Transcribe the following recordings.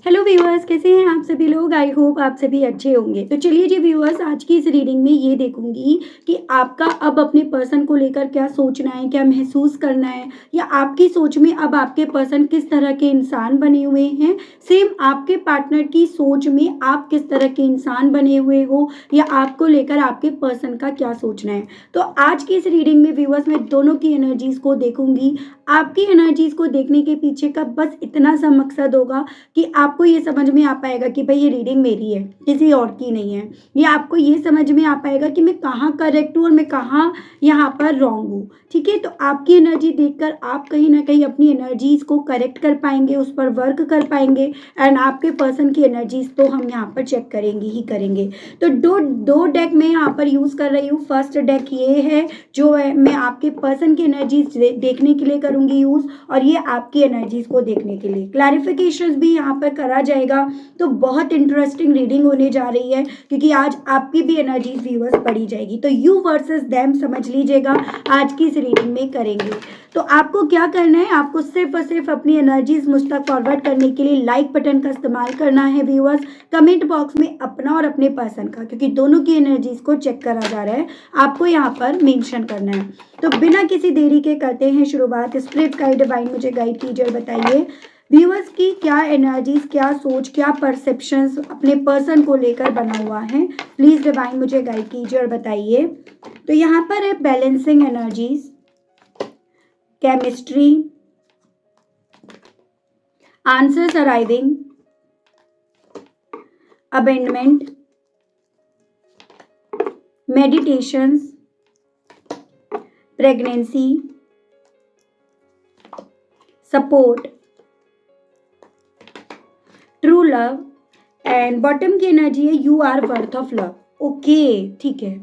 Hello viewers, कैसे हैं आप सभी लोग। आई होप आप सभी अच्छे होंगे। तो चलिए जी व्यूअर्स, आज की इस रीडिंग में ये देखूंगी कि आपका अब अपने पर्सन को लेकर क्या सोचना है, क्या महसूस करना है, या आपकी सोच में अब आपके पर्सन किस तरह के इंसान बने हुए हैं। सेम आपके पार्टनर की सोच में आप किस तरह के इंसान बने हुए हो, या आपको लेकर आपके पर्सन का क्या सोचना है। तो आज की इस रीडिंग में व्यूअर्स मैं दोनों की एनर्जीज को देखूंगी। आपकी एनर्जीज को देखने के पीछे का बस इतना सा मकसद होगा कि आपको ये समझ में आ पाएगा कि भाई ये रीडिंग मेरी है, किसी और की नहीं है। ये आपको ये समझ में आ पाएगा कि मैं कहाँ करेक्ट हूँ और मैं कहाँ यहाँ पर रॉन्ग हूँ। ठीक है, तो आपकी एनर्जी देखकर आप कहीं ना कहीं अपनी एनर्जीज को करेक्ट कर पाएंगे, उस पर वर्क कर पाएंगे। एंड आपके पर्सन की एनर्जीज तो हम यहाँ पर चेक करेंगे ही करेंगे। तो दो दो डेक मैं यहाँ पर यूज कर रही हूँ। फर्स्ट डेक ये है जो है मैं आपके पर्सन की एनर्जीज देखने के लिए करूंगी यूज, और ये आपकी एनर्जीज को देखने के लिए क्लैरिफिकेशंस भी यहाँ पर करा जाएगा। तो बहुत इंटरेस्टिंग रीडिंग होने जा रही है, क्योंकि आज आपकी भी एनर्जीज व्यूअर्स पढ़ी जाएगी। तो यू वर्सेस देम समझ लीजिएगा, आज की इस रीडिंग में करेंगे। तो आपको क्या करना है, आपको सिर्फ और सिर्फ अपनी एनर्जीज मुझ तक फॉरवर्ड करने के लिए लाइक बटन का इस्तेमाल करना है व्यूअर्स। कमेंट बॉक्स में अपना और अपने पर्सन का, क्योंकि दोनों की एनर्जीज को चेक करा जा रहा है, आपको यहाँ पर मेंशन करना है। तो बिना किसी देरी के करते हैं शुरुआत। स्पिरिट गाइड डिवाइन मुझे गाइड कीजिए और बताइए व्यूअर्स की क्या एनर्जीज, क्या सोच, क्या परसेप्शंस अपने पर्सन को लेकर बना हुआ है। प्लीज डिवाइन मुझे गाइड कीजिए और बताइए। तो यहाँ पर है balancing energies, chemistry, answers arriving, abandonment, meditations, pregnancy, support, true love, and bottom की एनर्जी है you are worth of love. Okay, ठीक है।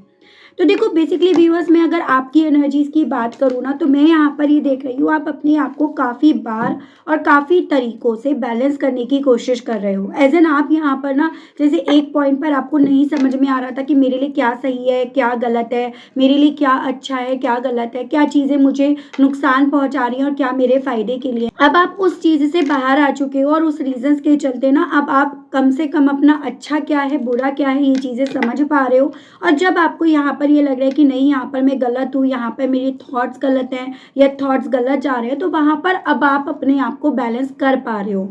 तो देखो बेसिकली व्यूअर्स, मैं अगर आपकी एनर्जीज की बात करूँ ना, तो मैं यहाँ पर ये देख रही हूँ आप अपने आप को काफ़ी बार और काफ़ी तरीकों से बैलेंस करने की कोशिश कर रहे हो। एज एन आप यहाँ पर ना, जैसे एक पॉइंट पर आपको नहीं समझ में आ रहा था कि मेरे लिए क्या सही है, क्या गलत है, मेरे लिए क्या अच्छा है, क्या गलत है, क्या चीज़ें मुझे नुकसान पहुँचा रही हैं और क्या मेरे फायदे के लिए। अब आप उस चीज़ से बाहर आ चुके हो, और उस रीजंस के चलते ना अब आप कम से कम अपना अच्छा क्या है, बुरा क्या है, ये चीज़ें समझ पा रहे हो। और जब आपको यहाँ पर ये लग रहा है कि नहीं, यहाँ पर मैं गलत हूँ, यहाँ पर मेरे थॉट्स गलत हैं या थॉट्स गलत जा रहे हैं, तो वहाँ पर अब आप अपने आप को बैलेंस कर पा रहे हो।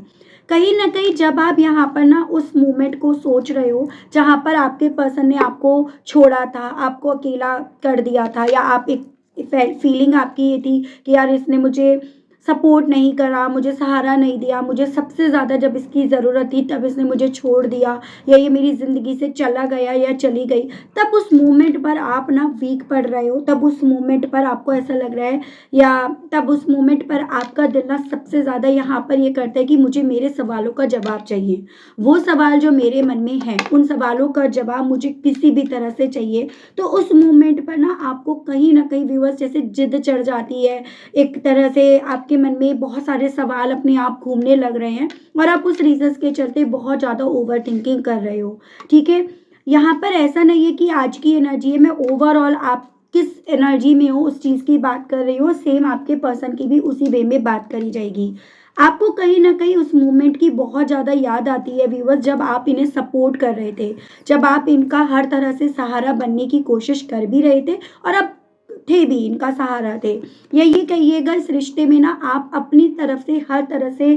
कहीं ना कहीं जब आप यहाँ पर ना उस मोमेंट को सोच रहे हो जहाँ पर आपके पर्सन ने आपको छोड़ा था, आपको अकेला कर दिया था, या आप एक फीलिंग आपकी ये थी कि यार इसने मुझे सपोर्ट नहीं करा, मुझे सहारा नहीं दिया, मुझे सबसे ज़्यादा जब इसकी ज़रूरत थी तब इसने मुझे छोड़ दिया, या ये मेरी ज़िंदगी से चला गया या चली गई। तब उस मोमेंट पर आप ना वीक पड़ रहे हो, तब उस मोमेंट पर आपको ऐसा लग रहा है, या तब उस मोमेंट पर आपका दिल ना सबसे ज़्यादा यहाँ पर ये करता है कि मुझे मेरे सवालों का जवाब चाहिए। वो सवाल जो मेरे मन में है, उन सवालों का जवाब मुझे किसी भी तरह से चाहिए। तो उस मोमेंट पर ना आपको कहीं ना कहीं व्यूअर्स जैसे जिद चढ़ जाती है, एक तरह से आपके मन में बहुत सारे सवाल अपने आप घूमने लग रहे हैं, और आप उस रीजंस के चलते बहुत ज़्यादा ओवर थिंकिंग कर रहे हो। ठीक है, यहाँ पर ऐसा नहीं है कि आज की एनर्जी है, मैं ओवरऑल आप किस एनर्जी में हो उस चीज़ की बात कर रही हो, सेम आपके पर्सन की भी उसी वे में बात करी जाएगी। आपको कहीं ना कहीं उस मोमेंट की बहुत ज़्यादा याद आती है व्यूअर्स, जब आप इन्हें सपोर्ट कर रहे थे, जब आप इनका हर तरह से सहारा बनने की कोशिश कर भी रहे थे, और अब थे भी, इनका सहारा थे। या ये कहिएगा इस रिश्ते में ना आप अपनी तरफ से हर तरह से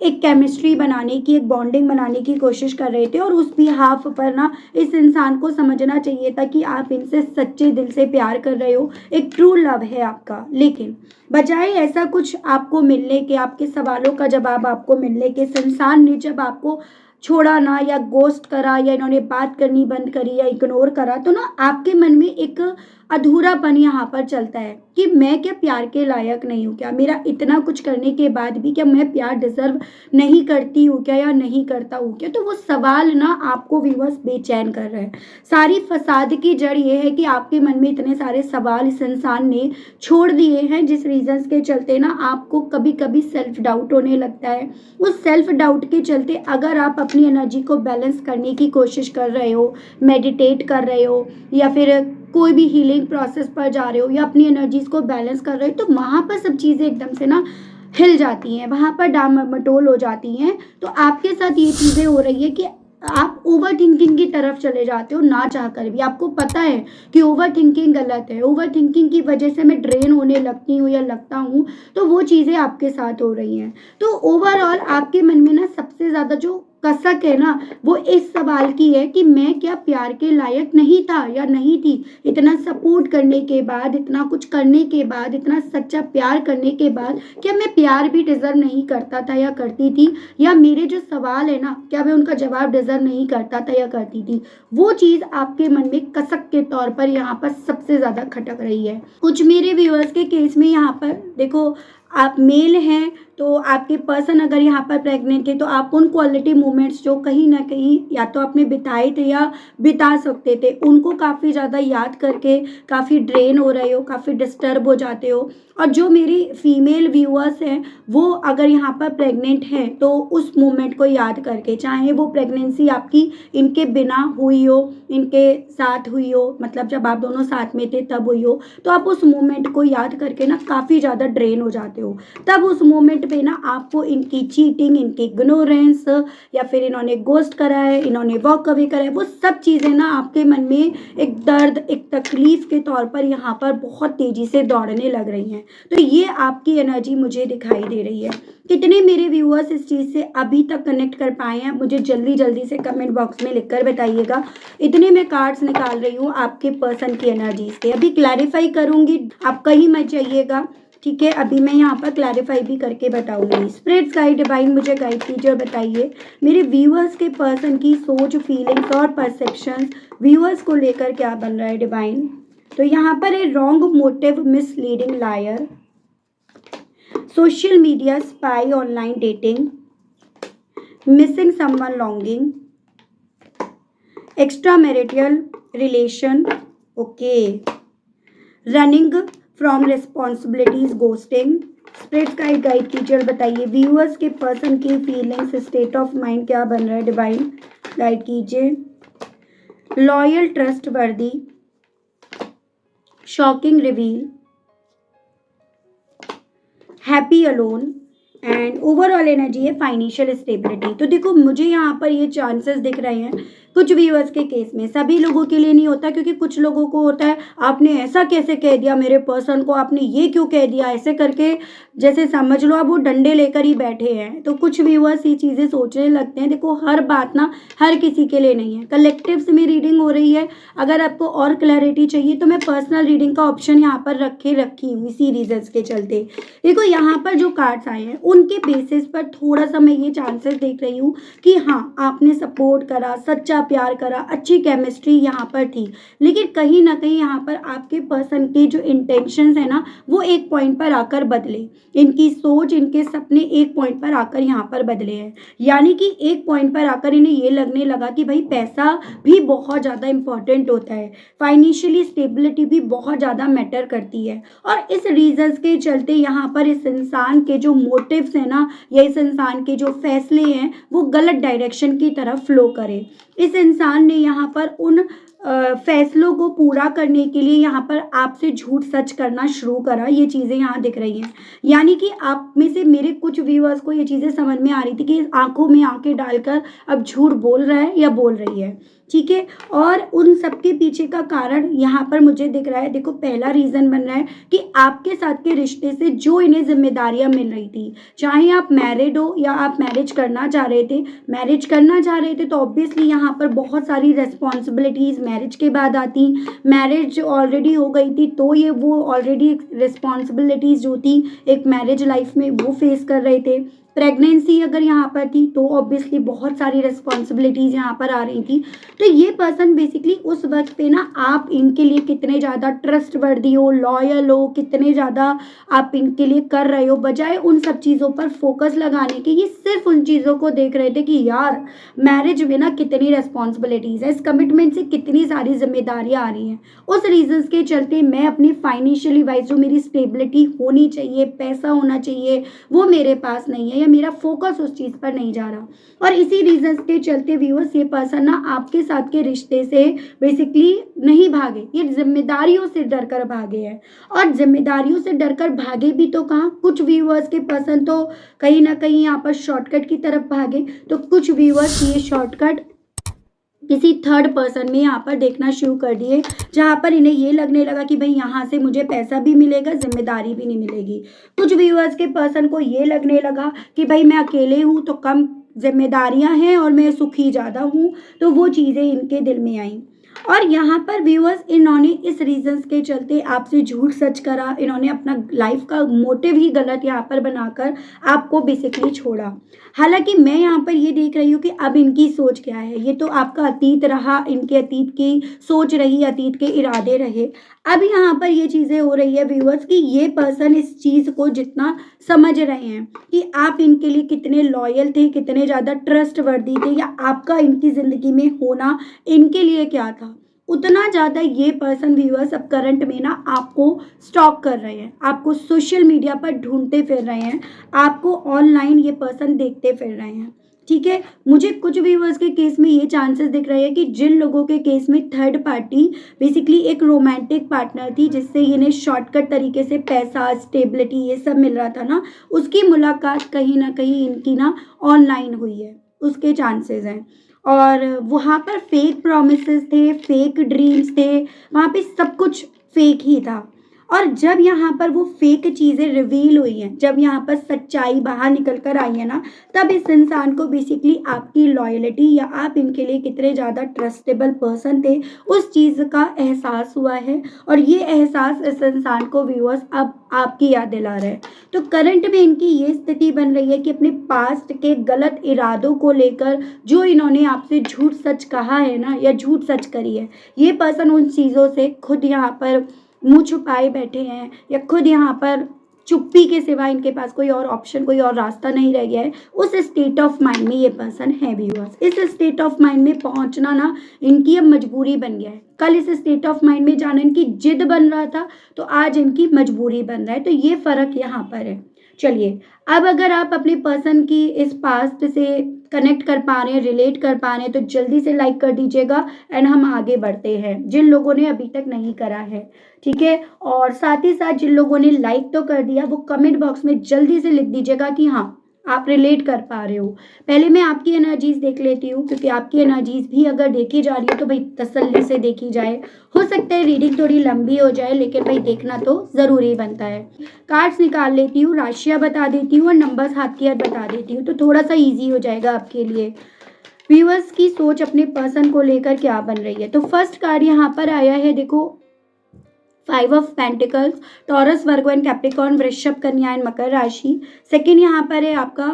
एक केमिस्ट्री बनाने की, एक बॉन्डिंग बनाने की कोशिश कर रहे थे, और उस बिहाफ पर ना इस इंसान को समझना चाहिए था कि आप इनसे सच्चे दिल से प्यार कर रहे हो, एक ट्रू लव है आपका। लेकिन बजाय ऐसा कुछ आपको मिलने के, आपके सवालों का जवाब आपको मिलने के, इस इंसान ने जब आपको छोड़ा ना, या गोस्ट करा, या इन्होंने बात करनी बंद करी, या इग्नोर करा, तो ना आपके मन में एक अधूरापन यहाँ पर चलता है कि मैं क्या प्यार के लायक नहीं हूँ क्या, मेरा इतना कुछ करने के बाद भी क्या मैं प्यार डिजर्व नहीं करती हूँ क्या, या नहीं करता हूँ क्या। तो वो सवाल ना आपको व्यूअर्स बेचैन कर रहे हैं। सारी फसाद की जड़ ये है कि आपके मन में इतने सारे सवाल इस इंसान ने छोड़ दिए हैं, जिस रीजंस के चलते ना आपको कभी कभी सेल्फ डाउट होने लगता है। उस सेल्फ डाउट के चलते अगर आप अपनी एनर्जी को बैलेंस करने की कोशिश कर रहे हो, मेडिटेट कर रहे हो, या फिर कोई भी हीलिंग प्रोसेस पर जा रहे हो, या अपनी एनर्जीज को बैलेंस कर रहे हो, तो वहाँ पर सब चीज़ें एकदम से ना हिल जाती हैं, वहाँ पर डामाडोल हो जाती हैं। तो आपके साथ ये चीज़ें हो रही है कि आप ओवर थिंकिंग की तरफ चले जाते हो ना चाहकर भी। आपको पता है कि ओवर थिंकिंग गलत है, ओवर थिंकिंग की वजह से मैं ड्रेन होने लगती हूँ या लगता हूँ, तो वो चीज़ें आपके साथ हो रही हैं। तो ओवरऑल आपके मन में ना सबसे ज़्यादा जो कसक है ना, वो इस सवाल की है कि मैं क्या प्यार के लायक नहीं था या नहीं थी। इतना सपोर्ट करने के बाद, इतना कुछ करने के बाद, इतना सच्चा प्यार करने के बाद, क्या मैं प्यार भी डिजर्व नहीं करता था या करती थी? या मेरे जो सवाल है ना, क्या मैं उनका जवाब डिजर्व नहीं करता था या करती थी? वो चीज़ आपके मन में कसक के तौर पर यहाँ पर सबसे ज़्यादा खटक रही है। कुछ मेरे व्यूअर्स के केस में यहाँ पर देखो, आप मेल हैं तो आपके पर्सन अगर यहाँ पर प्रेग्नेंट थे, तो आप उन क्वालिटी मोमेंट्स जो कहीं ना कहीं या तो आपने बिताए थे या बिता सकते थे, उनको काफ़ी ज़्यादा याद करके काफ़ी ड्रेन हो रहे हो, काफ़ी डिस्टर्ब हो जाते हो। और जो मेरी फीमेल व्यूअर्स हैं, वो अगर यहाँ पर प्रेग्नेंट हैं तो उस मोमेंट को याद करके, चाहे वो प्रेगनेंसी आपकी इनके बिना हुई हो, इनके साथ हुई हो, मतलब जब आप दोनों साथ में थे तब हुई हो, तो आप उस मोमेंट को याद करके ना काफ़ी ज़्यादा ड्रेन हो जाते हो। तब उस मोमेंट पे ना आपको इनकी चीटिंग, इनकी इग्नोरेंस, या फिर इन्होंने गोस्ट करा है, इन्होंने वॉक अवे करा है, वो सब चीज़ें ना आपके मन में एक दर्द, एक तकलीफ के तौर पर यहाँ पर बहुत तेज़ी से दौड़ने लग रही हैं। तो ये आपकी एनर्जी मुझे दिखाई दे रही है। कितने मेरे व्यूअर्स इस चीज़ से अभी तक कनेक्ट कर पाए हैं, मुझे जल्दी जल्दी से कमेंट बॉक्स में लिखकर बताइएगा। इतने मैं कार्ड्स निकाल रही हूँ आपके पर्सन की एनर्जी से। अभी क्लैरिफाई करूँगी, आप कहीं मत जाइएगा, ठीक है? अभी मैं यहाँ पर क्लैरिफाई भी करके बताऊंगी। स्पिरिट्स गाइड डिवाइन मुझे गाइड कीजिए और बताइए मेरे व्यूअर्स के पर्सन की सोच, फीलिंग्स और परसेप्शंस व्यूअर्स को लेकर क्या बन रहा है डिवाइन। तो यहाँ पर है wrong motive, misleading liar, social media spy, online dating, missing someone longing, extra marital relation, okay, running from responsibilities, ghosting. Spirit guide कीजिए और बताइए व्यूअर्स के पर्सन की फीलिंग्स, स्टेट ऑफ माइंड क्या बन रहा है डिवाइन, गाइड कीजिए। लॉयल, ट्रस्ट वर्दी, shocking reveal, happy alone, and overall energy है फाइनेंशियल स्टेबिलिटी। तो देखो, मुझे यहाँ पर ये चांसेस दिख रहे हैं कुछ व्यूअर्स के केस में। सभी लोगों के लिए नहीं होता, क्योंकि कुछ लोगों को होता है आपने ऐसा कैसे कह दिया मेरे पर्सन को, आपने ये क्यों कह दिया, ऐसे करके जैसे समझ लो आप वो डंडे लेकर ही बैठे हैं। तो कुछ व्यूअर्स ये चीज़ें सोचने लगते हैं। देखो, हर बात ना हर किसी के लिए नहीं है। कलेक्टिव्स में रीडिंग हो रही है, अगर आपको और क्लैरिटी चाहिए तो मैं पर्सनल रीडिंग का ऑप्शन यहाँ पर रखी हूँ इसी रीजन्स के चलते। देखो, यहाँ पर जो कार्ड्स आए हैं उनके बेसिस पर थोड़ा सा मैं ये चांसेस देख रही हूँ कि हाँ, आपने सपोर्ट करा, सच्चा प्यार करा, अच्छी केमिस्ट्री यहाँ पर थी, लेकिन कहीं ना कहीं यहाँ पर आपके पर्सन के जो इंटेंशंस है ना, वो एक पॉइंट पर आकर बदले। इनकी सोच, इनके सपने एक पॉइंट पर आकर यहाँ पर बदले हैं। यानी कि एक पॉइंट पर आकर इन्हें ये लगने लगा कि भाई पैसा भी बहुत ज़्यादा इंपॉर्टेंट होता है, फाइनेंशियली स्टेबिलिटी भी बहुत ज़्यादा मैटर करती है। और इस रीजंस के चलते यहाँ पर इस इंसान के जो मोटिव्स हैं ना, या इस इंसान के जो फैसले हैं, वो गलत डायरेक्शन की तरफ फ्लो करे। इस इंसान ने यहाँ पर उन फैसलों को पूरा करने के लिए यहाँ पर आपसे झूठ सच करना शुरू करा। ये चीज़ें यहाँ दिख रही हैं। यानी कि आप में से मेरे कुछ व्यूअर्स को ये चीज़ें समझ में आ रही थी कि आंखों में आंखें डालकर अब झूठ बोल रहा है या बोल रही है, ठीक है? और उन सबके पीछे का कारण यहाँ पर मुझे दिख रहा है। देखो, पहला रीज़न बन रहा है कि आपके साथ के रिश्ते से जो इन्हें जिम्मेदारियाँ मिल रही थी, चाहे आप मैरिड हो या आप मैरिज करना चाह रहे थे, तो ऑब्वियसली यहाँ पर बहुत सारी रेस्पॉन्सिबिलिटीज़ मैरिज के बाद आती। मैरिज ऑलरेडी हो गई थी तो ये वो ऑलरेडी रिस्पॉन्सिबिलिटीज़ जो थी एक मैरिज लाइफ में वो फेस कर रहे थे। प्रेगनेंसी अगर यहाँ पर थी तो ऑब्वियसली बहुत सारी रिस्पॉन्सिबिलिटीज़ यहाँ पर आ रही थी। तो ये पर्सन बेसिकली उस वक्त पे ना आप इनके लिए कितने ज़्यादा ट्रस्ट वर्दी हो, लॉयल हो, कितने ज़्यादा आप इनके लिए कर रहे हो, बजाय उन सब चीज़ों पर फोकस लगाने के ये सिर्फ उन चीज़ों को देख रहे थे कि यार मैरिज में ना कितनी रिस्पॉन्सिबिलिटीज़ है, इस कमिटमेंट से कितनी सारी जिम्मेदारियाँ आ रही हैं। उस रीजन्स के चलते मैं अपनी फाइनेंशियली वाइज जो मेरी स्टेबिलिटी होनी चाहिए, पैसा होना चाहिए, वो मेरे पास नहीं है, है, मेरा फोकस उस चीज़ पर नहीं जा रहा। और इसी रीजंस के चलते व्यूअर्स ये पर्सन ना आपके साथ के रिश्ते से बेसिकली नहीं भागे, ये जिम्मेदारियों से डर कर भागे हैं। और जिम्मेदारियों से डर कर भागे भी तो कहाँ, कुछ व्यूअर्स के पर्सन तो कहीं ना कहीं यहाँ पर शॉर्टकट की तरफ भागे, तो कुछ व्यूअर्स ये शॉर्टकट किसी थर्ड पर्सन में यहाँ पर देखना शुरू कर दिए, जहाँ पर इन्हें ये लगने लगा कि भाई यहाँ से मुझे पैसा भी मिलेगा, जिम्मेदारी भी नहीं मिलेगी। कुछ व्यूअर्स के पर्सन को ये लगने लगा कि भाई मैं अकेले हूँ तो कम जिम्मेदारियाँ हैं और मैं सुखी ज़्यादा हूँ, तो वो चीज़ें इनके दिल में आई। और यहाँ पर व्यूअर्स इन्होंने इस रीजंस के चलते आपसे झूठ सच करा, इन्होंने अपना लाइफ का मोटिव ही गलत यहाँ पर बनाकर आपको बेसिकली छोड़ा। हालांकि मैं यहाँ पर ये देख रही हूँ कि अब इनकी सोच क्या है, ये तो आपका अतीत रहा, इनके अतीत की सोच रही, अतीत के इरादे रहे। अब यहाँ पर ये चीज़ें हो रही है व्यूअर्स कि ये पर्सन इस चीज़ को जितना समझ रहे हैं कि आप इनके लिए कितने लॉयल थे, कितने ज़्यादा ट्रस्ट वर्दी थे, या आपका इनकी ज़िंदगी में होना इनके लिए क्या था, उतना ज़्यादा ये पर्सन व्यूअर्स अब करंट में ना आपको स्टॉक कर रहे हैं, आपको सोशल मीडिया पर ढूंढते फिर रहे हैं, आपको ऑनलाइन ये पर्सन देखते फिर रहे हैं। ठीक है, मुझे कुछ व्यूअर्स के केस में ये चांसेस दिख रहे हैं कि जिन लोगों के केस में थर्ड पार्टी बेसिकली एक रोमांटिक पार्टनर थी, जिससे इन्हें शॉर्टकट तरीके से पैसा, स्टेबिलिटी ये सब मिल रहा था ना, उसकी मुलाकात कहीं ना कहीं इनकी ना ऑनलाइन हुई है, उसके चांसेस हैं। और वहाँ पर फेक प्रोमिसेस थे, फेक ड्रीम्स थे, वहाँ पे सब कुछ फेक ही था। और जब यहाँ पर वो फेक चीज़ें रिवील हुई हैं, जब यहाँ पर सच्चाई बाहर निकल कर आई है ना, तब इस इंसान को बेसिकली आपकी लॉयल्टी या आप इनके लिए कितने ज़्यादा ट्रस्टेबल पर्सन थे, उस चीज़ का एहसास हुआ है। और ये एहसास इस इंसान को व्यूअर्स अब आपकी याद दिला रहा है। तो करंट में इनकी ये स्थिति बन रही है कि अपने पास्ट के गलत इरादों को लेकर जो इन्होंने आपसे झूठ सच कहा है ना, या झूठ सच करी है, ये पर्सन उन चीज़ों से खुद यहाँ पर मुंह छुपाए बैठे हैं, या खुद यहाँ पर चुप्पी के सिवा इनके पास कोई और ऑप्शन, कोई और रास्ता नहीं रह गया है। उस स्टेट ऑफ माइंड में ये पर्सन है व्यूअर्स। इस स्टेट ऑफ माइंड में पहुंचना ना इनकी अब मजबूरी बन गया है। कल इस स्टेट ऑफ माइंड में जाना इनकी जिद बन रहा था, तो आज इनकी मजबूरी बन रहा है। तो ये फर्क यहाँ पर है। चलिए, अब अगर आप अपने पर्सन की इस पास्ट से कनेक्ट कर पा रहे हैं, रिलेट कर पा रहे हैं, तो जल्दी से लाइक कर दीजिएगा एंड हम आगे बढ़ते हैं, जिन लोगों ने अभी तक नहीं करा है। ठीक है, और साथ ही साथ जिन लोगों ने लाइक तो कर दिया, वो कमेंट बॉक्स में जल्दी से लिख दीजिएगा कि हाँ आप रिलेट कर पा रहे हो। पहले मैं आपकी एनर्जीज देख लेती हूँ, क्योंकि आपकी एनर्जीज भी अगर देखी जा रही है तो भाई तसल्ली से देखी जाए। हो सकता है रीडिंग थोड़ी लंबी हो जाए, लेकिन भाई देखना तो ज़रूरी बनता है। कार्ड्स निकाल लेती हूँ, राशियाँ बता देती हूँ और नंबर्स हाथ की हाथ बता देती हूँ, तो थोड़ा सा ईजी हो जाएगा आपके लिए। व्यूअर्स की सोच अपने पर्सन को लेकर क्या बन रही है। तो फर्स्ट कार्ड यहाँ पर आया है, देखो, 5 of pentacles, taurus, Virgo and Capricorn, वृषभ, कन्या एंड मकर राशि। सेकंड यहाँ पर है आपका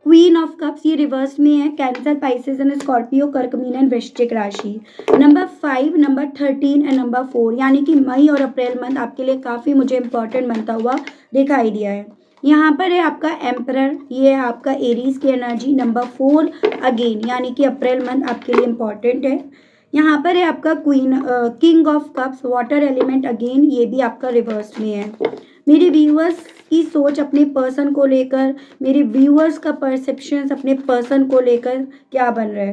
क्वीन ऑफ कप्स, ये रिवर्स में है, कैंसर, पाइसेस एंड स्कॉर्पियो, कर्क, मीन एंड वृश्चिक राशि। नंबर 5, नंबर 13 एंड नंबर 4, यानी कि मई और अप्रैल मंथ आपके लिए काफ़ी मुझे इंपॉर्टेंट बनता हुआ दिखाई दिया है। यहाँ पर है आपका एम्परर, ये है आपका एरीज की एनर्जी। नंबर 4 अगेन, यानी कि अप्रैल मंथ आपके लिए इंपॉर्टेंट है। यहाँ पर है आपका king of cups, water element, again ये भी आपका रिवर्स में है। मेरे व्यूअर्स की सोच अपने पर्सन को लेकर, मेरे व्यूअर्स का परसेप्शन अपने पर्सन को लेकर क्या बन रहा है।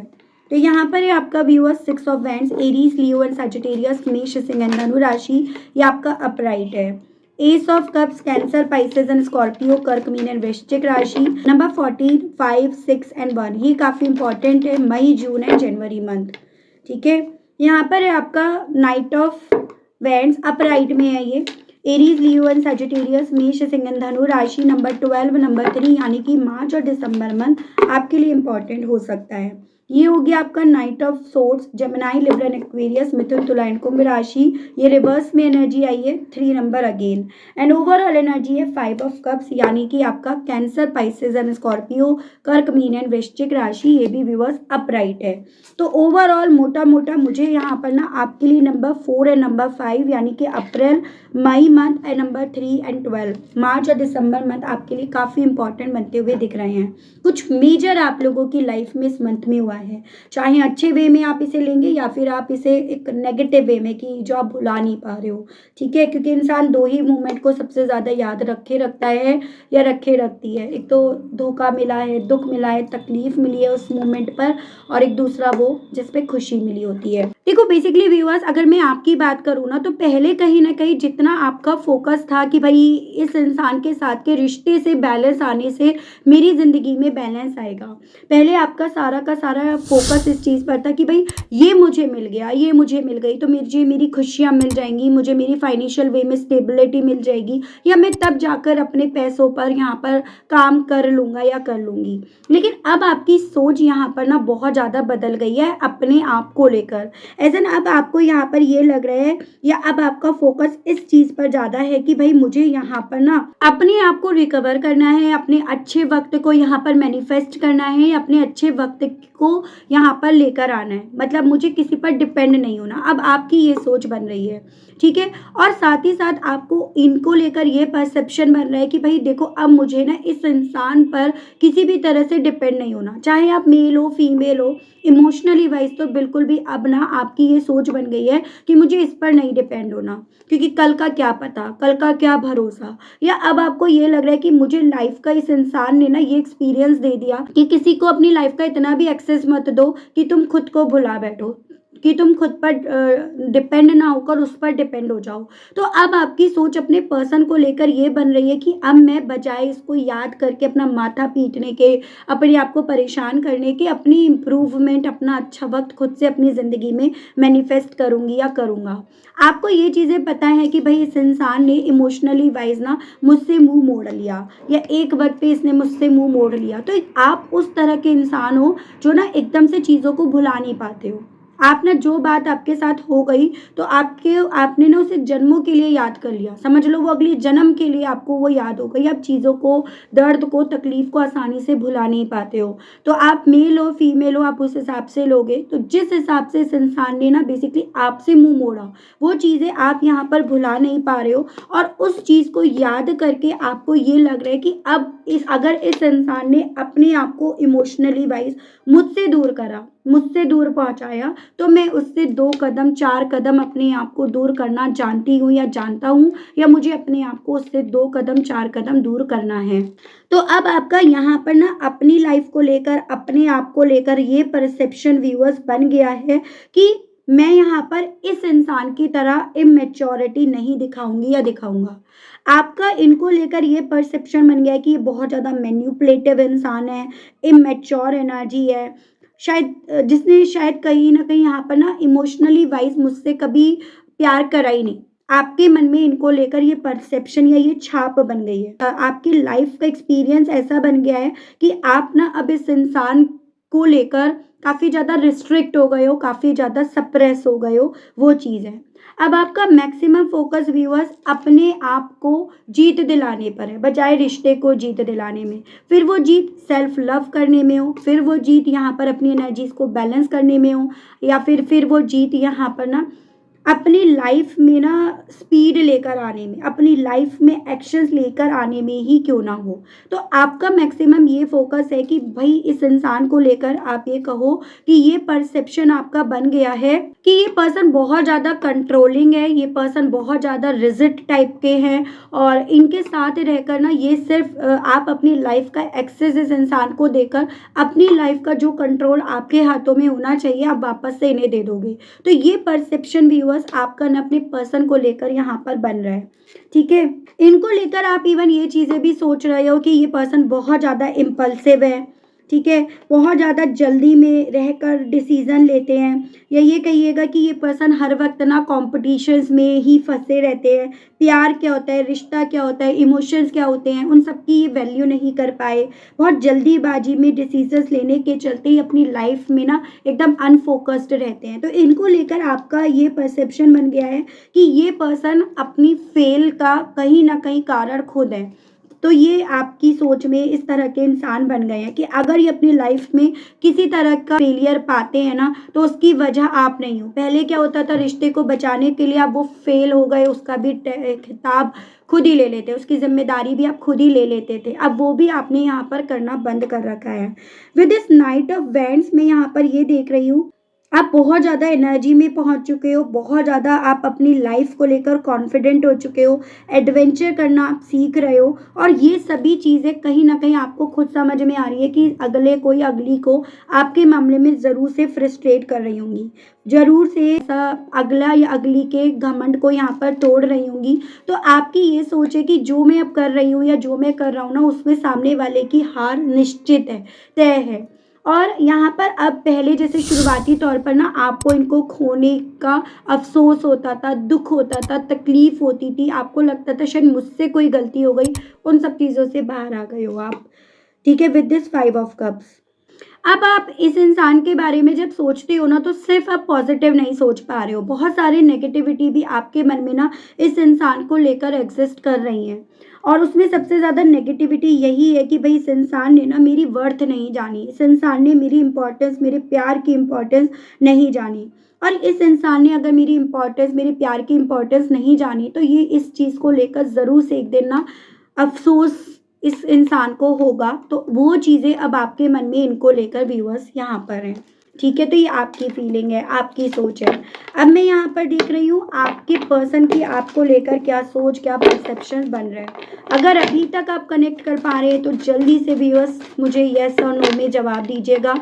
तो यहाँ पर है आपका viewers 6 of wands, Aries, Leo and Sagittarius, मेष, सिंह एंड धनु राशि, ये आपका अपराइट है। S of cups, cancer, Pisces and Scorpio, कर्क, मीन एंड वृश्चिक राशि। नंबर 14, 5, 6 एंड 1, ये काफ़ी इंपॉर्टेंट है, मई, जून एंड जनवरी मंथ। ठीक है, यहाँ पर है आपका नाइट ऑफ वैंड्स, अपराइट में है ये, एरीज, लियो एंड सजिटेरियस, मेष, सिंह एंड धनु राशि। नंबर 12, नंबर 3, यानी कि मार्च और दिसंबर मंथ आपके लिए इंपॉर्टेंट हो सकता है। ये हो गया आपका knight of swords, Gemini, Libra and Aquarius, मिथुन, तुला एंड कुंभ राशि। ये रिवर्स में एनर्जी आई है, 3 number again, and overall energy है 5 ऑफ कप्स, यानी कि आपका कैंसर, पाइसेस एंड स्कॉर्पियो, कर्क, मीन एंड वृश्चिक राशि, ये भी रिवर्स अपराइट है। तो ओवरऑल मोटा मोटा मुझे यहाँ पर ना आपके लिए नंबर 4 एंड नंबर 5, यानी कि अप्रैल, मई मंथ एंड नंबर 3 एंड 12, मार्च और दिसंबर मंथ आपके लिए काफ़ी इंपॉर्टेंट बनते हुए दिख रहे हैं। कुछ मेजर आप लोगों की लाइफ में इस मंथ में हुआ है, चाहे अच्छे वे में आप इसे लेंगे या फिर आप इसे एक नेगेटिव वे में कि जो आप भुला नहीं पा रहे हो, ठीक है, क्योंकि इंसान दो ही मोमेंट को सबसे ज़्यादा याद रखता है या रखती है। एक तो धोखा मिला है, दुख मिला है, तकलीफ मिली है उस मोमेंट पर, और एक दूसरा वो जिस पे खुशी मिली होती है। देखो बेसिकली व्यूअर्स, अगर मैं आपकी बात करूँ ना, तो पहले कहीं ना कहीं जितना आपका फोकस था कि भाई इस इंसान के साथ के रिश्ते से बैलेंस आने से मेरी ज़िंदगी में बैलेंस आएगा, पहले आपका सारा का सारा फोकस इस चीज़ पर था कि भाई ये मुझे मिल गया, ये मुझे मिल गई तो मुझे मेरी खुशियाँ मिल जाएंगी, मुझे मेरी फाइनेंशियल वे में स्टेबिलिटी मिल जाएगी, या मैं तब जाकर अपने पैसों पर यहाँ पर काम कर लूँगा या कर लूँगी। लेकिन अब आपकी सोच यहाँ पर ना बहुत ज़्यादा बदल गई है अपने आप को लेकर। ऐसा ना अब आपको यहाँ पर ये लग रहा है, या अब आपका फोकस इस चीज़ पर ज़्यादा है कि भाई मुझे यहाँ पर ना अपने आप को रिकवर करना है, अपने अच्छे वक्त को यहाँ पर मैनिफेस्ट करना है, अपने अच्छे वक्त को यहाँ पर लेकर आना है, मतलब मुझे किसी पर डिपेंड नहीं होना। अब आपकी ये सोच बन रही है, ठीक है। और साथ ही साथ आपको इनको लेकर ये परसेप्शन बन रहा है कि भाई देखो अब मुझे ना इस इंसान पर किसी भी तरह से डिपेंड नहीं होना, चाहे आप मेल हो फीमेल हो, इमोशनली वाइज तो बिल्कुल भी अब ना आपकी ये सोच बन गई है कि मुझे इस पर नहीं डिपेंड होना, क्योंकि कल का क्या पता, कल का क्या भरोसा। या अब आपको ये लग रहा है कि मुझे लाइफ का इस इंसान ने ना ये एक्सपीरियंस दे दिया कि किसी को अपनी लाइफ का इतना भी एक्सेस मत दो कि तुम खुद को भुला बैठो, कि तुम खुद पर डिपेंड ना होकर उस पर डिपेंड हो जाओ। तो अब आपकी सोच अपने पर्सन को लेकर ये बन रही है कि अब मैं बजाय इसको याद करके अपना माथा पीटने के, अपने आप को परेशान करने के, अपनी इम्प्रूवमेंट, अपना अच्छा वक्त खुद से अपनी ज़िंदगी में मैनिफेस्ट करूँगी या करूँगा। आपको ये चीज़ें पता है कि भाई इस इंसान ने इमोशनली वाइज ना मुझसे मुंह मोड़ लिया, या एक वक्त पे इसने मुझसे मुंह मोड़ लिया, तो आप उस तरह के इंसान हो जो ना एकदम से चीज़ों को भुला नहीं पाते हो। आप ना जो बात आपके साथ हो गई तो आपने ना उसे जन्मों के लिए याद कर लिया, समझ लो वो अगले जन्म के लिए आपको वो याद हो गई। आप चीज़ों को, दर्द को, तकलीफ को आसानी से भुला नहीं पाते हो। तो आप मेल हो फीमेल हो, आप उस हिसाब से लोगे। तो जिस हिसाब से इस इंसान ने ना बेसिकली आपसे मुंह मोड़ा, वो चीज़ें आप यहाँ पर भुला नहीं पा रहे हो, और उस चीज़ को याद करके आपको ये लग रहा है कि अब अगर इस इंसान ने अपने आप को इमोशनली वाइज मुझसे दूर करा, मुझसे दूर पहुंचाया, तो मैं उससे 2 कदम 4 कदम अपने आप को दूर करना जानती हूँ या जानता हूँ, या मुझे अपने आप को उससे 2 कदम 4 कदम दूर करना है। तो अब आपका यहाँ पर ना अपनी लाइफ को लेकर, अपने आप को लेकर ये परसेप्शन व्यूअर्स बन गया है कि मैं यहाँ पर इस इंसान की तरह इमेच्योरिटी नहीं दिखाऊंगी या दिखाऊंगा। आपका इनको लेकर ये परसेप्शन बन गया है कि ये बहुत ज़्यादा मैन्युपुलेटिव इंसान है, इमेच्योर एनर्जी है, शायद जिसने शायद कहीं ना कहीं यहाँ पर ना इमोशनली वाइज मुझसे कभी प्यार करा ही नहीं। आपके मन में इनको लेकर ये परसेप्शन या ये छाप बन गई है। आपकी लाइफ का एक्सपीरियंस ऐसा बन गया है कि आप ना अब इस इंसान को लेकर काफ़ी ज़्यादा रिस्ट्रिक्ट हो गए हो, काफ़ी ज़्यादा सप्रेस हो गए हो, वो चीज़ है। अब आपका मैक्सिमम फोकस व्यूअर्स अपने आप को जीत दिलाने पर है, बजाय रिश्ते को जीत दिलाने में। फिर वो जीत सेल्फ लव करने में हो, फिर वो जीत यहाँ पर अपनी एनर्जीज को बैलेंस करने में हो, या फिर वो जीत यहाँ पर ना अपनी लाइफ में ना स्पीड लेकर आने में, अपनी लाइफ में एक्शंस लेकर आने में ही क्यों ना हो। तो आपका मैक्सिमम ये फोकस है कि भाई इस इंसान को लेकर आप ये कहो कि ये परसेप्शन आपका बन गया है कि ये पर्सन बहुत ज़्यादा कंट्रोलिंग है, ये पर्सन बहुत ज़्यादा रिजिड टाइप के हैं, और इनके साथ रहकर ना ये सिर्फ आप अपनी लाइफ का एक्सेस इस इंसान को देकर अपनी लाइफ का जो कंट्रोल आपके हाथों में होना चाहिए आप वापस से इन्हें दे दोगे। तो ये परसेप्शन व्यूअर्स आपका न अपने पर्सन को लेकर यहाँ पर बन रहा है, ठीक है। इनको लेकर आप इवन ये चीज़ें भी सोच रहे हो कि ये पर्सन बहुत ज़्यादा इम्पल्सिव है, ठीक है, बहुत ज़्यादा जल्दी में रहकर डिसीज़न लेते हैं, या ये कहिएगा कि ये पर्सन हर वक्त ना कॉम्पिटिशन्स में ही फंसे रहते हैं। प्यार क्या होता है, रिश्ता क्या होता है, इमोशंस क्या होते हैं, उन सब की ये वैल्यू नहीं कर पाए। बहुत जल्दीबाजी में डिसीजंस लेने के चलते ही अपनी लाइफ में ना एकदम अनफोकस्ड रहते हैं। तो इनको लेकर आपका ये परसेप्शन बन गया है कि ये पर्सन अपनी फेल का कहीं ना कहीं कारण खुद है, तो ये आपकी सोच में इस तरह के इंसान बन गए हैं कि अगर ये अपनी लाइफ में किसी तरह का फेलियर पाते हैं ना, तो उसकी वजह आप नहीं हो। पहले क्या होता था, रिश्ते को बचाने के लिए आप वो फेल हो गए उसका भी खिताब खुद ही ले लेते, उसकी जिम्मेदारी भी आप खुद ही ले लेते थे। अब वो भी आपने यहाँ पर करना बंद कर रखा है। With this night of vents मैं यहाँ पर ये देख रही हूँ, आप बहुत ज़्यादा एनर्जी में पहुंच चुके हो, बहुत ज़्यादा आप अपनी लाइफ को लेकर कॉन्फिडेंट हो चुके हो, एडवेंचर करना आप सीख रहे हो, और ये सभी चीज़ें कहीं ना कहीं आपको खुद समझ में आ रही है कि अगले को या अगली को आपके मामले में ज़रूर से फ्रस्ट्रेट कर रही होंगी, ज़रूर से अगला या अगली के घमंड को यहाँ पर तोड़ रही होंगी। तो आपकी ये सोच है कि जो मैं अब कर रही हूँ या जो मैं कर रहा हूँ ना, उसमें सामने वाले की हार निश्चित है, तय है। और यहाँ पर अब पहले जैसे शुरुआती तौर पर ना आपको इनको खोने का अफ़सोस होता था, दुःख होता था, तकलीफ़ होती थी, आपको लगता था शायद मुझसे कोई गलती हो गई, उन सब चीज़ों से बाहर आ गए हो आप, ठीक है, विद दिस 5 ऑफ कप्स। अब आप इस इंसान के बारे में जब सोचते हो ना, तो सिर्फ आप पॉजिटिव नहीं सोच पा रहे हो, बहुत सारे नेगेटिविटी भी आपके मन में ना इस इंसान को लेकर एग्जिस्ट कर रही हैं। और उसमें सबसे ज़्यादा नेगेटिविटी यही है कि भाई इस इंसान ने ना मेरी वर्थ नहीं जानी, इस इंसान ने मेरी इम्पोर्टेंस, मेरे प्यार की इम्पोर्टेंस नहीं जानी। और इस इंसान ने अगर मेरी इम्पोर्टेंस, मेरे प्यार की इम्पोर्टेंस नहीं जानी, तो ये इस चीज़ को लेकर ज़रूर से एक दिन ना अफसोस इस इंसान को होगा। तो वो चीज़ें अब आपके मन में इनको लेकर व्यूअर्स यहाँ पर हैं, ठीक है। तो ये आपकी फीलिंग है, आपकी सोच है। अब मैं यहाँ पर देख रही हूँ आपके पर्सन की आपको लेकर क्या सोच, क्या परसेप्शन बन रहा है। अगर अभी तक आप कनेक्ट कर पा रहे हैं तो जल्दी से व्यूअर्स मुझे येस और नो में जवाब दीजिएगा,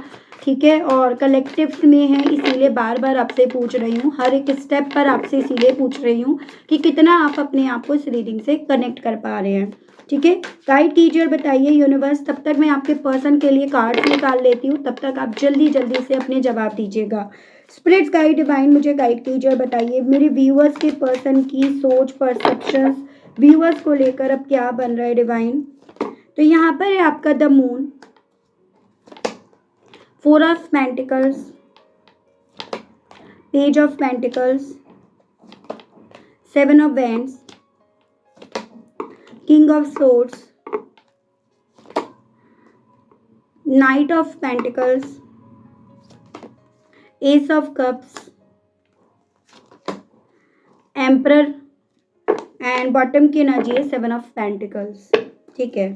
ठीक है। और कलेक्टिव्स में है, इसीलिए बार बार आपसे पूछ रही हूँ, हर एक स्टेप पर आपसे इसीलिए पूछ रही हूँ कि कितना आप अपने आप को इस रीडिंग से कनेक्ट कर पा रहे हैं, ठीक है। गाइड कीजिए और बताइए यूनिवर्स। तब तक मैं आपके पर्सन के लिए कार्ड्स निकाल लेती हूँ, तब तक आप जल्दी जल्दी से अपने जवाब दीजिएगा। स्पिरिट्स गाइड डिवाइन मुझे गाइड कीजिए और बताइए मेरे व्यूअर्स के पर्सन की सोच, परसेप्शंस व्यूअर्स को लेकर अब क्या बन रहा है डिवाइन। तो यहाँ पर है आपका the moon, 4 of pentacles, page of pentacles, 7 of wands, king of swords, night of pentacles, S of cups, emperor and bottom की एनर्जी है 7 ऑफ पेंटिकल्स, ठीक है।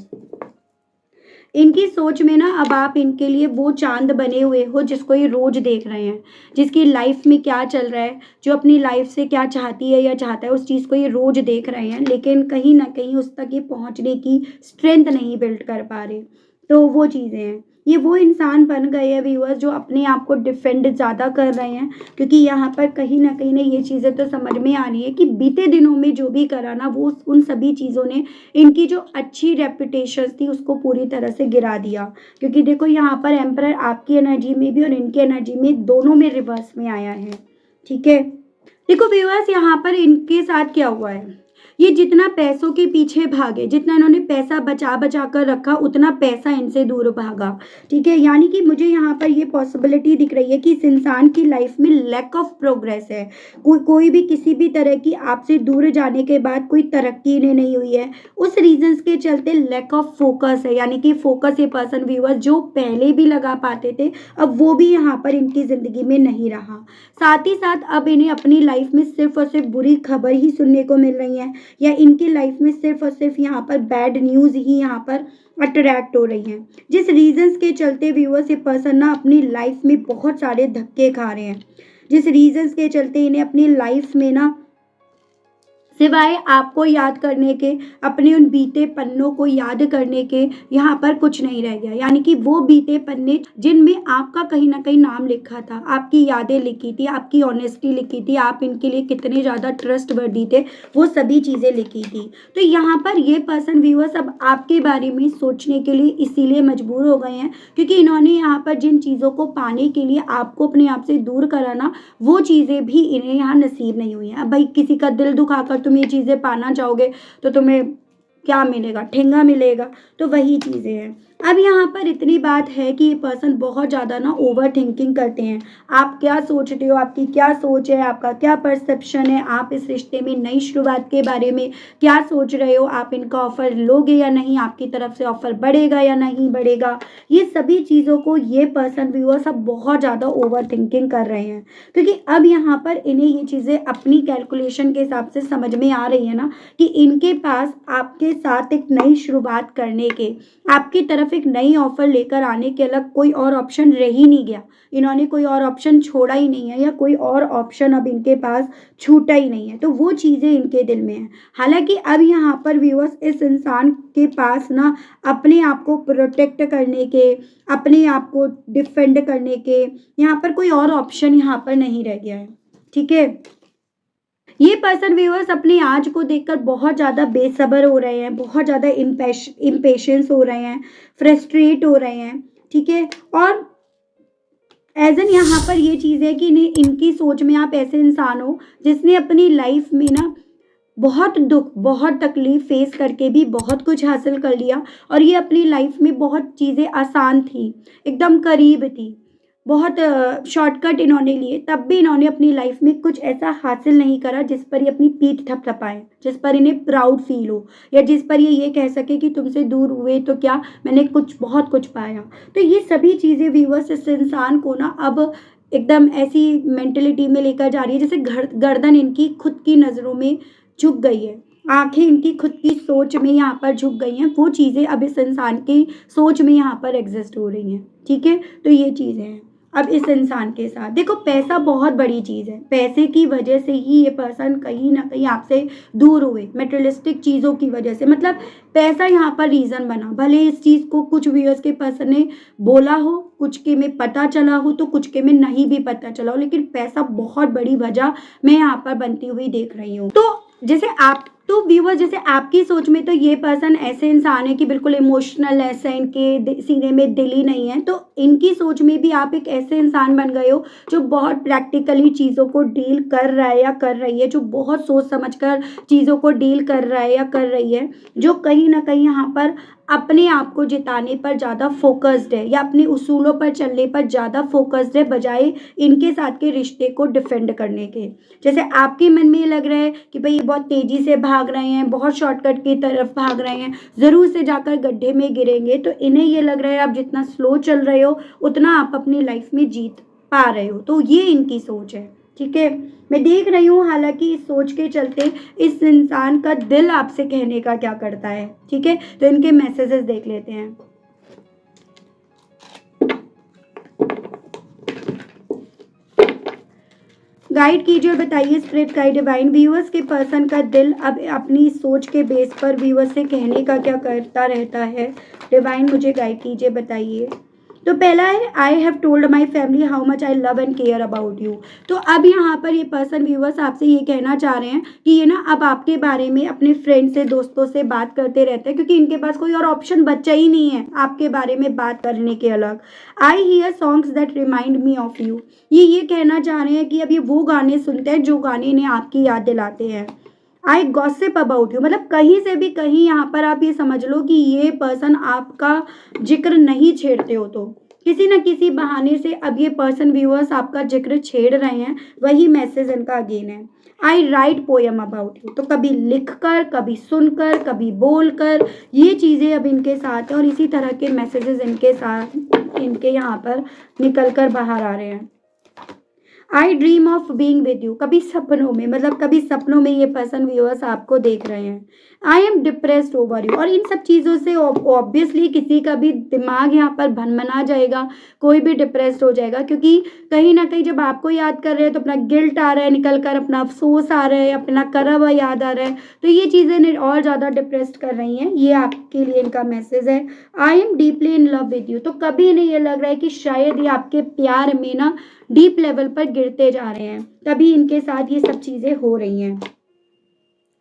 इनकी सोच में ना अब आप इनके लिए वो चांद बने हुए हो जिसको ये रोज देख रहे हैं, जिसकी लाइफ में क्या चल रहा है, जो अपनी लाइफ से क्या चाहती है या चाहता है, उस चीज़ को ये रोज देख रहे हैं, लेकिन कहीं ना कहीं उस तक ये पहुंचने की स्ट्रेंथ नहीं बिल्ड कर पा रहे। तो वो चीज़ें हैं, ये वो इंसान बन गए हैं व्यूअर्स जो अपने आप को डिफेंड ज़्यादा कर रहे हैं, क्योंकि यहाँ पर कहीं ना ये चीज़ें तो समझ में आ रही है कि बीते दिनों में जो भी करा ना, वो उन सभी चीज़ों ने इनकी जो अच्छी रेपुटेशन थी उसको पूरी तरह से गिरा दिया। क्योंकि देखो यहाँ पर एम्परर आपकी एनर्जी में भी और इनकी एनर्जी में, दोनों में रिवर्स में आया है, ठीक है। देखो व्यूअर्स यहाँ पर इनके साथ क्या हुआ है, ये जितना पैसों के पीछे भागे, जितना इन्होंने पैसा बचा बचा कर रखा, उतना पैसा इनसे दूर भागा, ठीक है। यानी कि मुझे यहाँ पर ये पॉसिबिलिटी दिख रही है कि इस इंसान की लाइफ में लैक ऑफ प्रोग्रेस है। कोई भी किसी भी तरह की आपसे दूर जाने के बाद कोई तरक्की इन्हें नहीं हुई है, उस रीजंस के चलते लैक ऑफ फोकस है। यानी कि फोकस ये पर्सन व्यूअर्स जो पहले भी लगा पाते थे, अब वो भी यहाँ पर इनकी ज़िंदगी में नहीं रहा। साथ ही साथ अब इन्हें अपनी लाइफ में सिर्फ और सिर्फ बुरी खबर ही सुनने को मिल रही है, या इनकी लाइफ में सिर्फ और सिर्फ यहाँ पर बैड न्यूज़ ही यहाँ पर अट्रैक्ट हो रही हैं, जिस रीजंस के चलते व्यूअर्स ये पर्सन ना अपनी लाइफ में बहुत सारे धक्के खा रहे हैं, जिस रीजंस के चलते इन्हें अपनी लाइफ में ना सिवाय आपको याद करने के, अपने उन बीते पन्नों को याद करने के यहाँ पर कुछ नहीं रह गया। यानी कि वो बीते पन्ने जिनमें आपका कहीं ना कहीं नाम लिखा था, आपकी यादें लिखी थी, आपकी ऑनेस्टी लिखी थी, आप इनके लिए कितने ज़्यादा ट्रस्टवर्दी थे, वो सभी चीज़ें लिखी थी। तो यहाँ पर ये पर्सन व्यूअर्स अब आपके बारे में सोचने के लिए इसीलिए मजबूर हो गए हैं, क्योंकि इन्होंने यहाँ पर जिन चीज़ों को पाने के लिए आपको अपने आप से दूर कराना, वो चीज़ें भी इन्हें यहाँ नसीब नहीं हुई हैं। अब भाई किसी का दिल दुखाकर तुम ये चीज़ें पाना चाहोगे तो तुम्हें क्या मिलेगा, ठेंगा मिलेगा। तो वही चीज़ें हैं। अब यहाँ पर इतनी बात है कि ये पर्सन बहुत ज़्यादा ना ओवर थिंकिंग करते हैं। आप क्या सोचते हो, आपकी क्या सोच है, आपका क्या परसेप्शन है, आप इस रिश्ते में नई शुरुआत के बारे में क्या सोच रहे हो, आप इनका ऑफ़र लोगे या नहीं, आपकी तरफ से ऑफ़र बढ़ेगा या नहीं बढ़ेगा, ये सभी चीज़ों को ये पर्सन व्यूअर्स अब बहुत ज़्यादा ओवर थिंकिंग कर रहे हैं। क्योंकि अब यहाँ पर इन्हें ये चीज़ें अपनी कैलकुलेशन के हिसाब से समझ में आ रही है ना कि इनके पास आपके साथ एक नई शुरुआत करने के, आपकी तरफ एक नई ऑफर लेकर आने के अलग कोई और ऑप्शन रह ही नहीं गया। इन्होंने कोई और ऑप्शन छोड़ा ही नहीं है या कोई और ऑप्शन अब इनके पास छूटा ही नहीं है, तो वो चीज़ें इनके दिल में हैं। हालांकि अब यहाँ पर व्यूअर्स इस इंसान के पास ना अपने आप को प्रोटेक्ट करने के, अपने आप को डिफेंड करने के यहाँ पर कोई और ऑप्शन यहाँ पर नहीं रह गया है। ठीक है, ये पर्सन व्यूअर्स अपनी आज को देखकर बहुत ज़्यादा बेसब्र हो रहे हैं, बहुत ज़्यादा इम्पेशेंस हो रहे हैं, फ्रस्ट्रेट हो रहे हैं। ठीक है, और एज एन यहाँ पर ये चीज़ है कि इनकी सोच में आप ऐसे इंसान हो जिसने अपनी लाइफ में ना बहुत दुख, बहुत तकलीफ फेस करके भी बहुत कुछ हासिल कर लिया, और ये अपनी लाइफ में बहुत चीज़ें आसान थी, एकदम करीब थी, बहुत शॉर्टकट इन्होंने लिए, तब भी इन्होंने अपनी लाइफ में कुछ ऐसा हासिल नहीं करा जिस पर ये अपनी पीठ थपथपाए, जिस पर इन्हें प्राउड फील हो, या जिस पर ये कह सके कि तुमसे दूर हुए तो क्या, मैंने कुछ बहुत कुछ पाया। तो ये सभी चीज़ें व्यूअर्स इस इंसान को ना अब एकदम ऐसी मेंटलिटी में लेकर जा रही है जैसे गर्दन इनकी खुद की नज़रों में झुक गई है, आंखें इनकी खुद की सोच में यहाँ पर झुक गई हैं, वो चीज़ें अब इस इंसान की सोच में यहाँ पर एग्जिस्ट हो रही हैं। ठीक है, तो ये चीज़ें हैं अब इस इंसान के साथ। देखो, पैसा बहुत बड़ी चीज़ है, पैसे की वजह से ही ये पर्सन कहीं ना कहीं आपसे दूर हुए, मेटेरियलिस्टिक चीज़ों की वजह से, मतलब पैसा यहाँ पर रीज़न बना। भले इस चीज़ को कुछ व्यूअर्स के पर्सन ने बोला हो, कुछ के में पता चला हो, तो कुछ के में नहीं भी पता चला हो, लेकिन पैसा बहुत बड़ी वजह मैं यहाँ पर बनती हुई देख रही हूँ। तो जैसे आप, तो व्यूअर जैसे आपकी सोच में तो ये पर्सन ऐसे इंसान है कि बिल्कुल इमोशनल, ऐसे इनके सीने में दिल ही नहीं है, तो इनकी सोच में भी आप एक ऐसे इंसान बन गए हो जो बहुत प्रैक्टिकली चीज़ों को डील कर रहा है या कर रही है, जो बहुत सोच समझकर चीज़ों को डील कर रहा है या कर रही है, जो कहीं ना कहीं यहाँ पर अपने आप को जिताने पर ज़्यादा फोकस्ड है या अपने उसूलों पर चलने पर ज़्यादा फोकस्ड है, बजाय इनके साथ के रिश्ते को डिफेंड करने के। जैसे आपके मन में ये लग रहा है कि भाई ये बहुत तेज़ी से भाग रहे हैं, बहुत शॉर्टकट की तरफ भाग रहे हैं, ज़रूर से जाकर गड्ढे में गिरेंगे, तो इन्हें ये लग रहा है आप जितना स्लो चल रहे हो उतना आप अपनी लाइफ में जीत पा रहे हो, तो ये इनकी सोच है। ठीक है, मैं देख रही हूँ हालांकि इस सोच के चलते इस इंसान का दिल आपसे कहने का क्या करता है। ठीक है, तो इनके मैसेजेस देख लेते हैं। गाइड कीजिए और बताइए स्पिरिट गाइड डिवाइन, व्यूअर्स के पर्सन का दिल अब अपनी सोच के बेस पर व्यूअर्स से कहने का क्या करता रहता है। डिवाइन मुझे गाइड कीजिए, बताइए। तो पहला है, I have told my family how much I love and care about you. तो अब यहाँ पर ये पर्सन व्यूअर्स आपसे ये कहना चाह रहे हैं कि ये ना अब आपके बारे में अपने फ्रेंड से, दोस्तों से बात करते रहते हैं, क्योंकि इनके पास कोई और ऑप्शन बचा ही नहीं है आपके बारे में बात करने के अलग। I hear songs that remind me of you, ये कहना चाह रहे हैं कि अब ये वो गाने सुनते हैं जो गाने इन्हें आपकी याद दिलाते हैं। आई गॉसिप अबाउट यू, मतलब कहीं से भी कहीं यहाँ पर आप ये समझ लो कि ये पर्सन आपका जिक्र नहीं छेड़ते हो, तो किसी न किसी बहाने से अब ये पर्सन व्यूअर्स आपका जिक्र छेड़ रहे हैं, वही मैसेज इनका अगेन है। आई राइट पोएम अबाउट यू, तो कभी लिखकर, कभी सुनकर, कभी बोलकर, ये चीज़ें अब इनके साथ हैं, और इसी तरह के मैसेजेस इनके साथ इनके यहाँ पर निकल कर बाहर आ रहे हैं। आई dream of being with you, कभी सपनों में, मतलब कभी सपनों में ये पर्सन व्यूअर्स आपको देख रहे हैं। I am depressed over you, और इन सब चीज़ों से ऑब्वियसली किसी का भी दिमाग यहाँ पर भनभना जाएगा, कोई भी डिप्रेस्ड हो जाएगा, क्योंकि कहीं ना कहीं जब आपको याद कर रहे हैं तो अपना गिल्ट आ रहा है निकल कर, अपना अफसोस आ रहा है, अपना करा हुआ याद आ रहा है, तो ये चीज़ें और ज़्यादा डिप्रेस्ड कर रही हैं। ये आपके लिए इनका मैसेज है। I am deeply in love with you, तो कभी इन्हें ये लग रहा है कि शायद ये आपके प्यार में ना डीप लेवल पर गिरते जा रहे हैं, तभी इनके साथ ये सब चीज़ें हो रही हैं।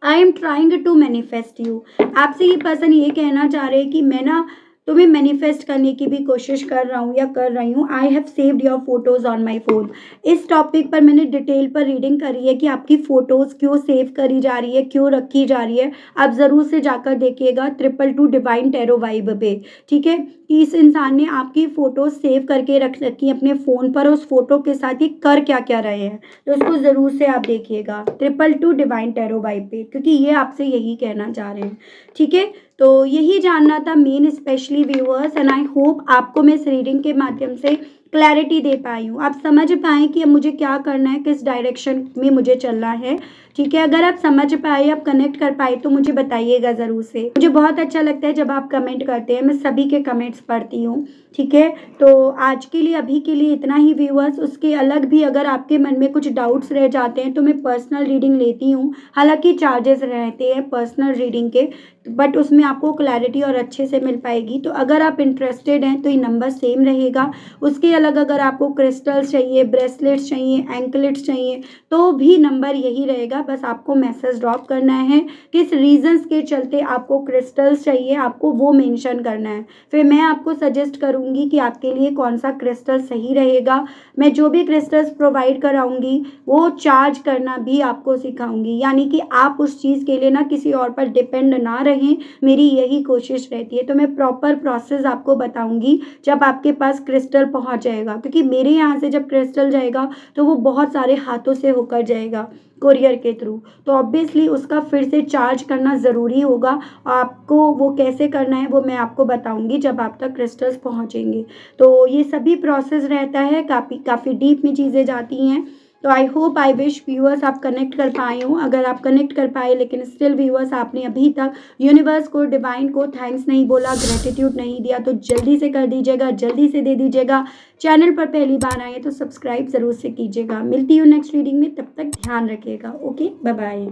I am trying to manifest you, आपसे ये पर्सन ये कहना चाह रहे हैं कि मैं ना तो मैं मैनिफेस्ट करने की भी कोशिश कर रहा हूँ या कर रही हूँ। I have saved your photos on my phone. इस टॉपिक पर मैंने डिटेल पर रीडिंग करी है कि आपकी फ़ोटोज़ क्यों सेव करी जा रही है, क्यों रखी जा रही है। आप ज़रूर से जाकर देखिएगा 222 डिवाइन टैरो वाइब पे, ठीक है, कि इस इंसान ने आपकी फ़ोटोज़ सेव करके रख रखी है अपने फ़ोन पर, उस फ़ोटो के साथ ये कर क्या-क्या रहे हैं। तो उसको ज़रूर से आप देखिएगा 222 डिवाइन टैरो वाइब पे, क्योंकि ये आपसे यही कहना चाह रहे हैं, ठीक है। तो यही जानना था main specially viewers, and I hope आपको मैं इस रीडिंग के माध्यम से क्लैरिटी दे पाई हूँ। आप समझ पाएँ कि अब मुझे क्या करना है, किस डायरेक्शन में मुझे चलना है, ठीक है। अगर आप समझ पाए, आप कनेक्ट कर पाए तो मुझे बताइएगा ज़रूर से। मुझे बहुत अच्छा लगता है जब आप कमेंट करते हैं, मैं सभी के कमेंट्स पढ़ती हूँ, ठीक है। तो आज के लिए, अभी के लिए इतना ही व्यूअर्स। उसके अलग भी अगर आपके मन में कुछ डाउट्स रह जाते हैं तो मैं पर्सनल रीडिंग लेती हूँ। हालाँकि चार्जेस रहते हैं पर्सनल रीडिंग के, बट उसमें आपको क्लैरिटी और अच्छे से मिल पाएगी। तो अगर आप इंटरेस्टेड हैं तो ये नंबर सेम रहेगा। उसके अलग अगर आपको क्रिस्टल्स चाहिए, ब्रेसलेट्स चाहिए, एंकलेट्स चाहिए, तो भी नंबर यही रहेगा। बस आपको मैसेज ड्रॉप करना है, किस रीज़न्स के चलते आपको क्रिस्टल्स चाहिए, आपको वो मेंशन करना है। फिर मैं आपको सजेस्ट करूँगी कि आपके लिए कौन सा क्रिस्टल सही रहेगा। मैं जो भी क्रिस्टल्स प्रोवाइड कराऊँगी वो चार्ज करना भी आपको सिखाऊँगी, यानी कि आप उस चीज़ के लिए ना किसी और पर डिपेंड ना रहें, मेरी यही कोशिश रहती है। तो मैं प्रॉपर प्रोसेस आपको बताऊँगी जब आपके पास क्रिस्टल पहुँच जाएगा, क्योंकि मेरे यहाँ से जब क्रिस्टल जाएगा तो वो बहुत सारे हाथों से होकर जाएगा कोरियर के थ्रू, तो ऑब्वियसली उसका फिर से चार्ज करना ज़रूरी होगा। आपको वो कैसे करना है वो मैं आपको बताऊँगी जब आप तक क्रिस्टल्स पहुँचेंगे। तो ये सभी प्रोसेस रहता है, काफ़ी डीप में चीज़ें जाती हैं। तो I hope, I wish viewers आप कनेक्ट कर पाए हों। अगर आप कनेक्ट कर पाए लेकिन स्टिल व्यूअर्स आपने अभी तक यूनिवर्स को, डिवाइन को थैंक्स नहीं बोला, ग्रेटिट्यूड नहीं दिया, तो जल्दी से कर दीजिएगा, जल्दी से दे दीजिएगा। चैनल पर पहली बार आए तो सब्सक्राइब ज़रूर से कीजिएगा। मिलती हूँ नेक्स्ट रीडिंग में, तब तक ध्यान रखिएगा। Okay, bye bye.